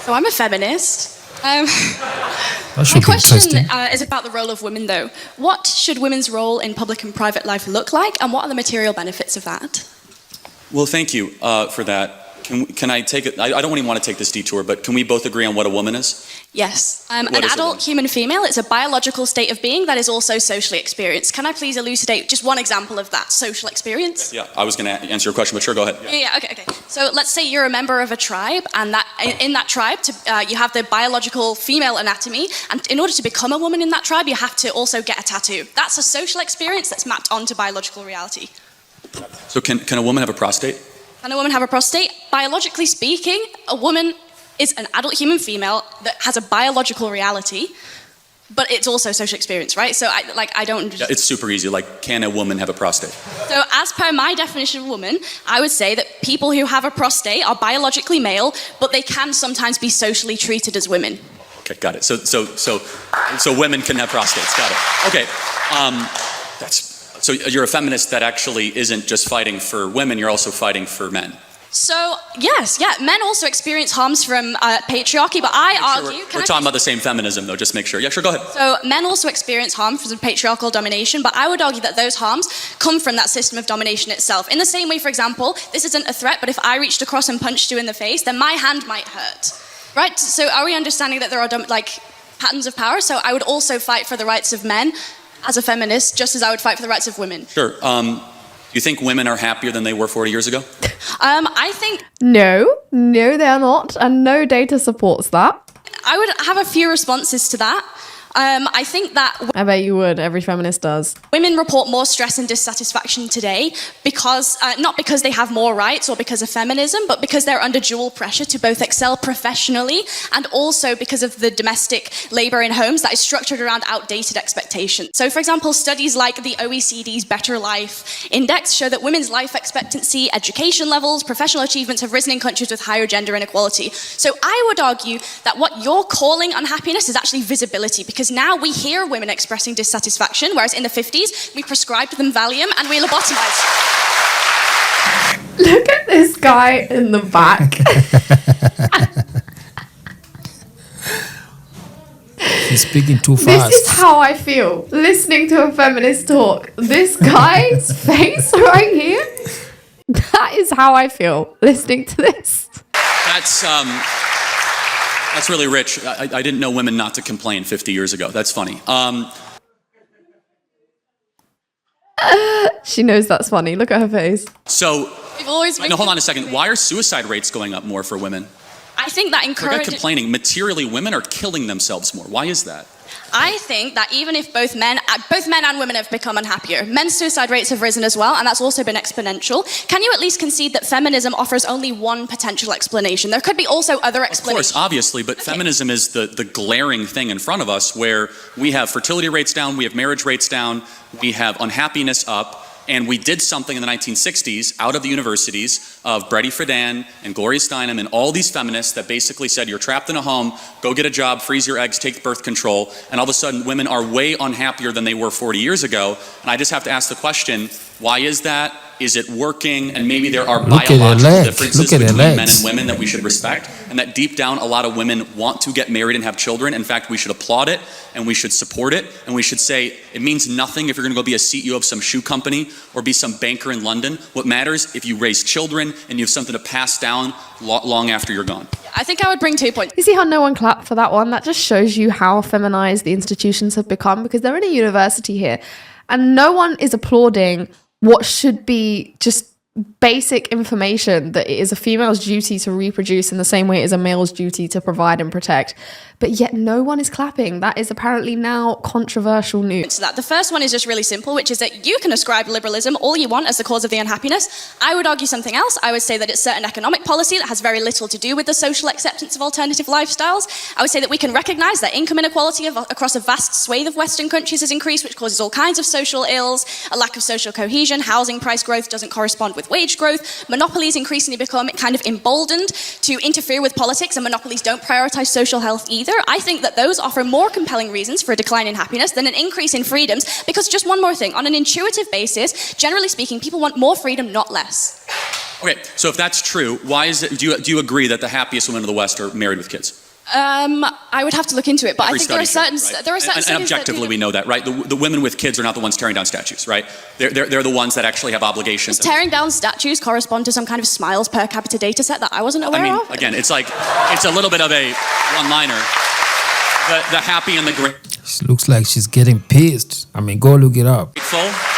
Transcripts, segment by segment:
So I'm a feminist. That should My be question interesting. is about the role of women, though. What should women's role in public and private life look like, and what are the material benefits of that? Well, thank you for that. Can I take it? I don't even want to take this detour, but can we both agree on what a woman is? Yes. An What is a adult woman? human female, it's a biological state of being that is also socially experienced. Can I please elucidate just one example of that social experience? Yeah, I was going to answer your question, but sure, go ahead. Yeah, okay. So let's say you're a member of a tribe, and that in that tribe, you have the biological female anatomy, and in order to become a woman in that tribe, you have to also get a tattoo. That's a social experience that's mapped onto biological reality. So can a woman have a prostate? Can a woman have a prostate? Biologically speaking, a woman is an adult human female that has a biological reality, but it's also a social experience, right? So I don't... Yeah, it's super easy. Like, can a woman have a prostate? So as per my definition of woman, I would say that people who have a prostate are biologically male, but they can sometimes be socially treated as women. Okay, got it. So women can have prostates. Got it. Okay. So you're a feminist that actually isn't just fighting for women, you're also fighting for men. So, yes, men also experience harms from patriarchy, but I argue... We're talking about the same feminism, though, just make sure. Yeah, sure, go ahead. So, men also experience harm from patriarchal domination, but I would argue that those harms come from that system of domination itself. In the same way, for example, this isn't a threat, but if I reached across and punched you in the face, then my hand might hurt. Right? So, are we understanding that there are, patterns of power? So, I would also fight for the rights of men as a feminist, just as I would fight for the rights of women. Sure. You think women are happier than they were 40 years ago? I think... No, they're not, and no data supports that. I would have a few responses to that. I think that... I bet you would, every feminist does. Women report more stress and dissatisfaction today because, not because they have more rights or because of feminism, but because they're under dual pressure to both excel professionally and also because of the domestic labour in homes that is structured around outdated expectations. So, for example, studies like the OECD's Better Life Index show that women's life expectancy, education levels, professional achievements have risen in countries with higher gender inequality. So I would argue that what you're calling unhappiness is actually visibility, because now we hear women expressing dissatisfaction, whereas in the 50s, we prescribed them Valium and we lobotomized. Look at this guy in the back. He's speaking too fast. This is how I feel listening to a feminist talk. This guy's face right here, that is how I feel listening to this. That's really rich. I didn't know women not to complain 50 years ago. That's funny. She knows that's funny. Look at her face. So, We've always been... no, hold on a second. Why are suicide rates going up more for women? I think that Forget encourages... complaining. Materially, women are killing themselves more. Why is that? I think that even if both men and women have become unhappier, men's suicide rates have risen as well, and that's also been exponential. Can you at least concede that feminism offers only one potential explanation? There could be also other explanations. Of course, obviously, but feminism is the glaring thing in front of us where we have fertility rates down, we have marriage rates down, we have unhappiness up, and we did something in the 1960s out of the universities of Bretty Friedan and Gloria Steinem and all these feminists that basically said, you're trapped in a home, go get a job, freeze your eggs, take birth control, and all of a sudden women are way unhappier than they were 40 years ago. And I just have to ask the question, why is that? Is it working? And maybe there are biological differences between men and women that we should respect, and that deep down a lot of women want to get married and have children. In fact, we should applaud it and we should support it, and we should say it means nothing if you're going to go be a CEO of some shoe company or be some banker in London. What matters if you raise children and you have something to pass down long after you're gone. I think I would bring 2 points. You see how no one clapped for that one? That just shows you how feminized the institutions have become, because they're in a university here and no one is applauding what should be just basic information that it is a female's duty to reproduce in the same way it is a male's duty to provide and protect. But yet no one is clapping. That is apparently now controversial news. The first one is just really simple, which is that you can ascribe liberalism all you want as the cause of the unhappiness. I would argue something else. I would say that it's certain economic policy that has very little to do with the social acceptance of alternative lifestyles. I would say that we can recognize that income inequality across a vast swathe of Western countries has increased, which causes all kinds of social ills, a lack of social cohesion, housing price growth doesn't correspond with wage growth, monopolies increasingly become kind of emboldened to interfere with politics, and monopolies don't prioritize social health either. I think that those offer more compelling reasons for a decline in happiness than an increase in freedoms, because just one more thing, on an intuitive basis, generally speaking, people want more freedom, not less. Okay, so if that's true, why is it? Do you agree that the happiest women of the West are married with kids? I would have to look into it, but Every I think there are study certain shows, there are certain and studies objectively that we know that, right? The women with kids are not the ones tearing down statues, right? They're the ones that actually have obligations. Does tearing down statues correspond to some kind of smiles per capita data set that I wasn't aware of? Again, it's a little bit of a one-liner. The happy and the She looks like she's getting pissed. I mean, go look it up. grateful.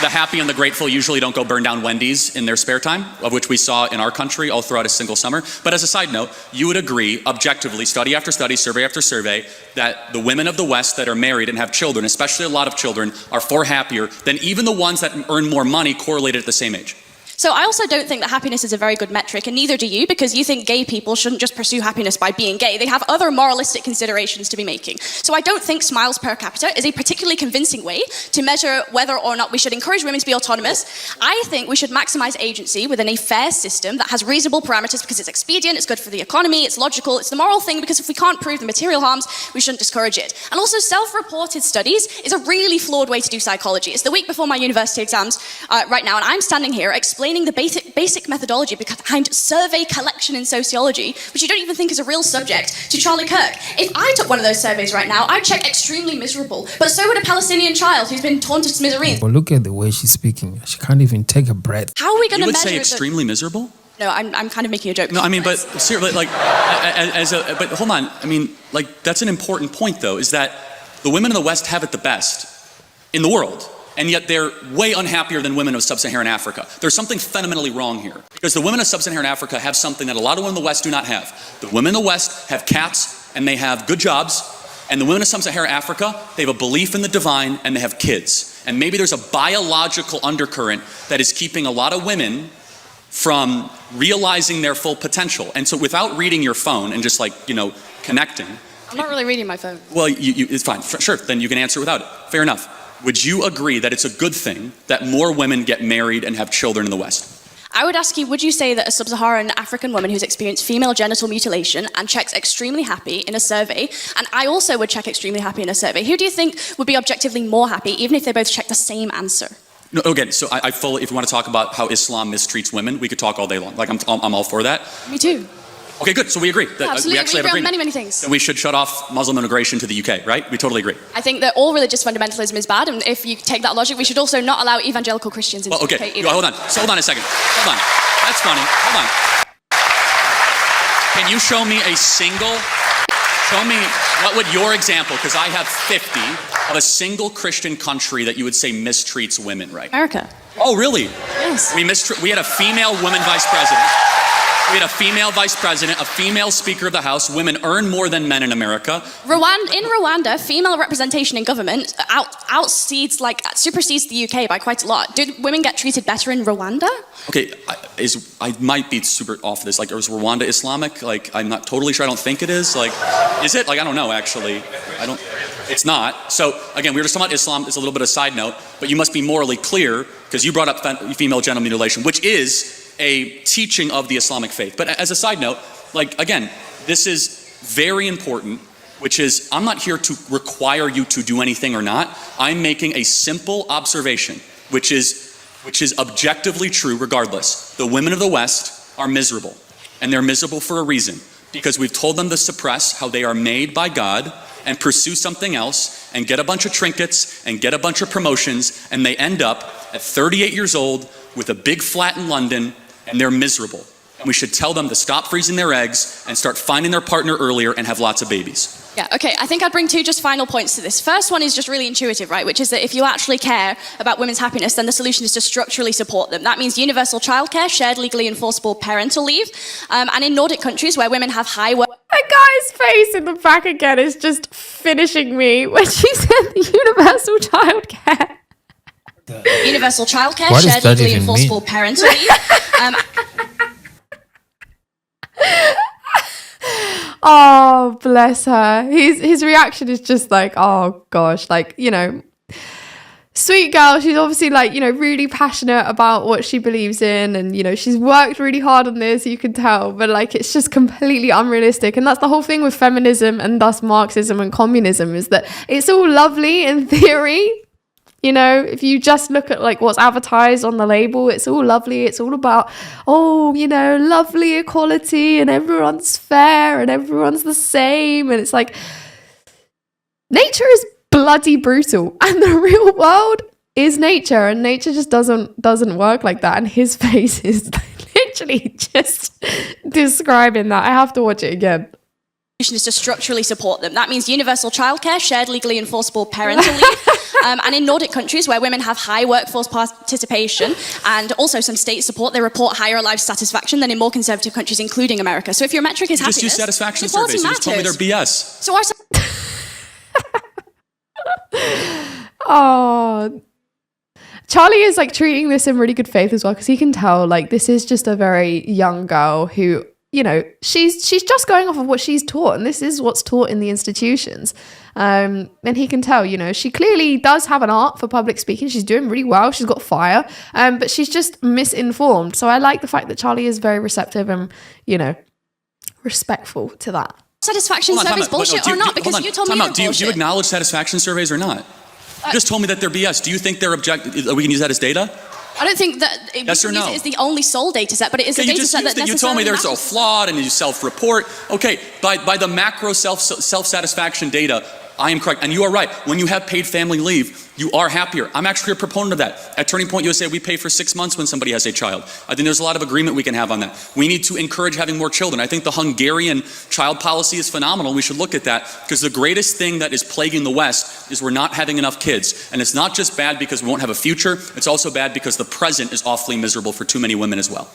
The happy and the grateful usually don't go burn down Wendy's in their spare time, of which we saw in our country all throughout a single summer. But as a side note, you would agree, objectively, study after study, survey after survey, that the women of the West that are married and have children, especially a lot of children, are far happier than even the ones that earn more money correlated at the same age. So I also don't think that happiness is a very good metric, and neither do you, because you think gay people shouldn't just pursue happiness by being gay. They have other moralistic considerations to be making. So I don't think smiles per capita is a particularly convincing way to measure whether or not we should encourage women to be autonomous. I think we should maximize agency within a fair system that has reasonable parameters because it's expedient, it's good for the economy, it's logical, it's the moral thing, because if we can't prove the material harms, we shouldn't discourage it. And also self-reported studies is a really flawed way to do psychology. It's the week before my university exams right now, and I'm standing here explaining the basic methodology behind survey collection in sociology, which you don't even think is a real subject, to Charlie Kirk. If I took one of those surveys right now, I'd check extremely miserable. But so would a Palestinian child who's been torn to smithereens. But look at the way she's speaking. She can't even take a breath. How are we going You to would measure say extremely miserable? No, I'm kind of making a joke. No, I mean, but seriously, but hold on. I mean, that's an important point, though, is that the women in the West have it the best in the world. And yet they're way unhappier than women of sub-Saharan Africa. There's something fundamentally wrong here. Because the women of sub-Saharan Africa have something that a lot of women in the West do not have. The women in the West have cats and they have good jobs. And the women of sub-Saharan Africa, they have a belief in the divine and they have kids. And maybe there's a biological undercurrent that is keeping a lot of women from realizing their full potential. And so without reading your phone and just connecting. I'm not really reading my phone. Well, it's fine. Sure, then you can answer without it. Fair enough. Would you agree that it's a good thing that more women get married and have children in the West? I would ask you, would you say that a sub-Saharan African woman who's experienced female genital mutilation and checks extremely happy in a survey, and I also would check extremely happy in a survey, who do you think would be objectively more happy, even if they both check the same answer? No, again, so I fully, if you want to talk about how Islam mistreats women, we could talk all day long. I'm all for that. Me too. Okay, good. So we agree. Yeah, absolutely. We actually have agree on agreement. many things. And we should shut off Muslim immigration to the UK, right? We totally agree. I think that all religious fundamentalism is bad, and if you take that logic, we should also not allow evangelical Christians into the UK either. Hold on. So hold on a second. Hold on. That's funny. Hold on. Can you show me what would your example, because I have 50, of a single Christian country that you would say mistreats women, right? America. Oh, really? Yes. We had a female woman vice president. We had a female vice president, a female speaker of the House. Women earn more than men in America. In Rwanda, female representation in government supersedes the UK by quite a lot. Did women get treated better in Rwanda? Okay, I might be super off this. Is Rwanda Islamic? I'm not totally sure. I don't think it is. Is it? I don't know, actually. It's not. So, again, we were just talking about Islam. It's a little bit of a side note. But you must be morally clear, because you brought up female genital mutilation, which is a teaching of the Islamic faith. But as a side note, again, this is very important, which is I'm not here to require you to do anything or not. I'm making a simple observation, which is objectively true regardless. The women of the West are miserable, and they're miserable for a reason, because we've told them to suppress how they are made by God and pursue something else and get a bunch of trinkets and get a bunch of promotions, and they end up at 38 years old with a big flat in London, and they're miserable. And we should tell them to stop freezing their eggs and start finding their partner earlier and have lots of babies. Yeah, okay, I think I'd bring two just final points to this. First one is just really intuitive, right? Which is that if you actually care about women's happiness, then the solution is to structurally support them. That means universal childcare, shared legally enforceable parental leave, and in Nordic countries where women have high work... That guy's face in the back again is just finishing me when she said universal childcare. Universal childcare, What does shared that legally even enforceable mean? parental leave. Oh, bless her. His reaction is just oh gosh, sweet girl. She's obviously really passionate about what she believes in, and she's worked really hard on this, you can tell, but it's just completely unrealistic. And that's the whole thing with feminism and thus Marxism and communism, is that it's all lovely in theory, You know, if you just look at like what's advertised on the label, it's all lovely. It's all about, oh, you know, lovely equality and everyone's fair and everyone's the same. And it's like, nature is bloody brutal, and the real world is nature, and nature just doesn't work like that. And his face is literally just describing that. I have to watch it again. Is to structurally support them. That means universal childcare, shared legally enforceable parental leave, and in Nordic countries where women have high workforce participation and also some state support, they report higher life satisfaction than in more conservative countries, including America. So if your metric is happiness, just use satisfaction surveys. You just told me they're BS. So our Oh, Charlie is like treating this in really good faith as well, because he can tell like this is just a very young girl who, you know, she's just going off of what she's taught, and this is what's taught in the institutions. And he can tell, you know, she clearly does have an art for public speaking. She's doing really well. She's got fire, but she's just misinformed. So I like the fact that Charlie is very receptive and, you know, respectful to that. Satisfaction surveys bullshit or not? Because you told me they're bullshit. Do you acknowledge satisfaction surveys or not? You just told me that they're BS. Do you think they're we can use that as data? I don't think that yes or no? It's the only sole data set, but it is a data set that necessarily you told me they're so matters. flawed and you self-report. Okay, by the macro self-satisfaction data, I am correct. And you are right. When you have paid family leave, you are happier. I'm actually a proponent of that. At Turning Point USA, we pay for 6 months when somebody has a child. I think there's a lot of agreement we can have on that. We need to encourage having more children. I think the Hungarian child policy is phenomenal. We should look at that, because the greatest thing that is plaguing the West is we're not having enough kids. And it's not just bad because we won't have a future. It's also bad because the present is awfully miserable for too many women as well.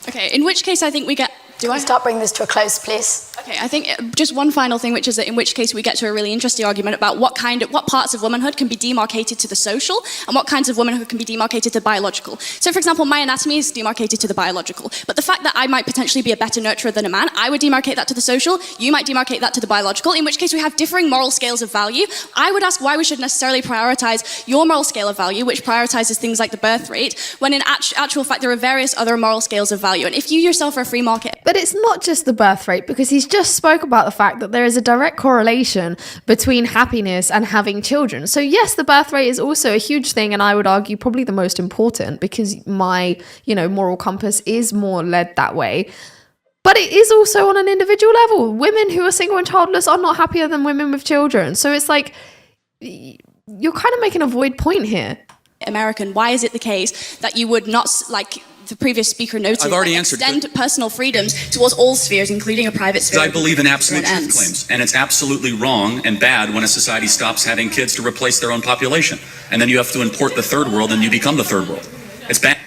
Okay, in which case I think we get... Start bringing this to a close, please. Okay, I think just one final thing, which is that in which case we get to a really interesting argument about what parts of womanhood can be demarcated to the social and what kinds of womanhood can be demarcated to biological. So, for example, my anatomy is demarcated to the biological, but the fact that I might potentially be a better nurturer than a man, I would demarcate that to the social, you might demarcate that to the biological, in which case we have differing moral scales of value. I would ask why we should necessarily prioritize your moral scale of value, which prioritizes things like the birth rate, when in actual fact there are various other moral scales of value. And if you yourself are a free market... But it's not just the birth rate, because he's just spoke about the fact that there is a direct correlation between happiness and having children. So yes, the birth rate is also a huge thing, and I would argue probably the most important, because my, you know, moral compass is more led that way. But it is also on an individual level. Women who are single and childless are not happier than women with children. So it's like, you're kind of making a void point here. American, why is it the case that you would not, like the previous speaker noted, I've already answered extend personal freedoms towards all spheres, including a private sphere? I believe in absolute truth claims, and it's absolutely wrong and bad when a society stops having kids to replace their own population, and then you have to import the third world, and you become the third world. It's bad.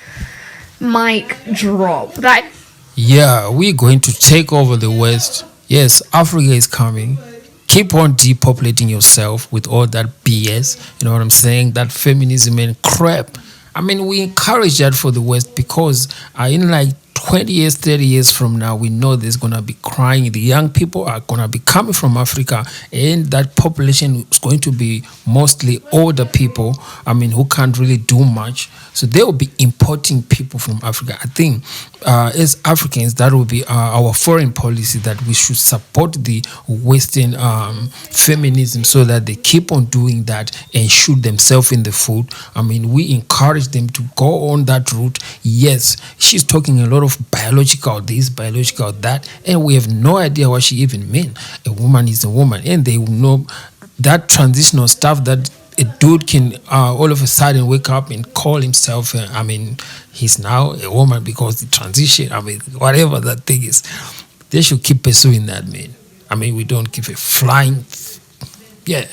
Mic drop. That. Yeah, we're going to take over the West. Yes, Africa is coming. Keep on depopulating yourself with all that BS. You know what I'm saying? That feminism and crap. I mean, we encourage that for the West because in like 20 years, 30 years from now, we know there's going to be crying. The young people are going to be coming from Africa, and that population is going to be mostly older people, I mean, who can't really do much. So they will be importing people from Africa. I think as Africans, that will be our foreign policy, that we should support the Western feminism so that they keep on doing that and shoot themselves in the foot. I mean, we encourage them to go on that route. Yes, she's talking a lot of biological this, biological that, and we have no idea what she even means. A woman is a woman, and they will know that transitional stuff that a dude can all of a sudden wake up and call himself, I mean, he's now a woman because the transition, I mean, whatever that thing is. They should keep pursuing that, man. I mean, we don't give a flying, yeah.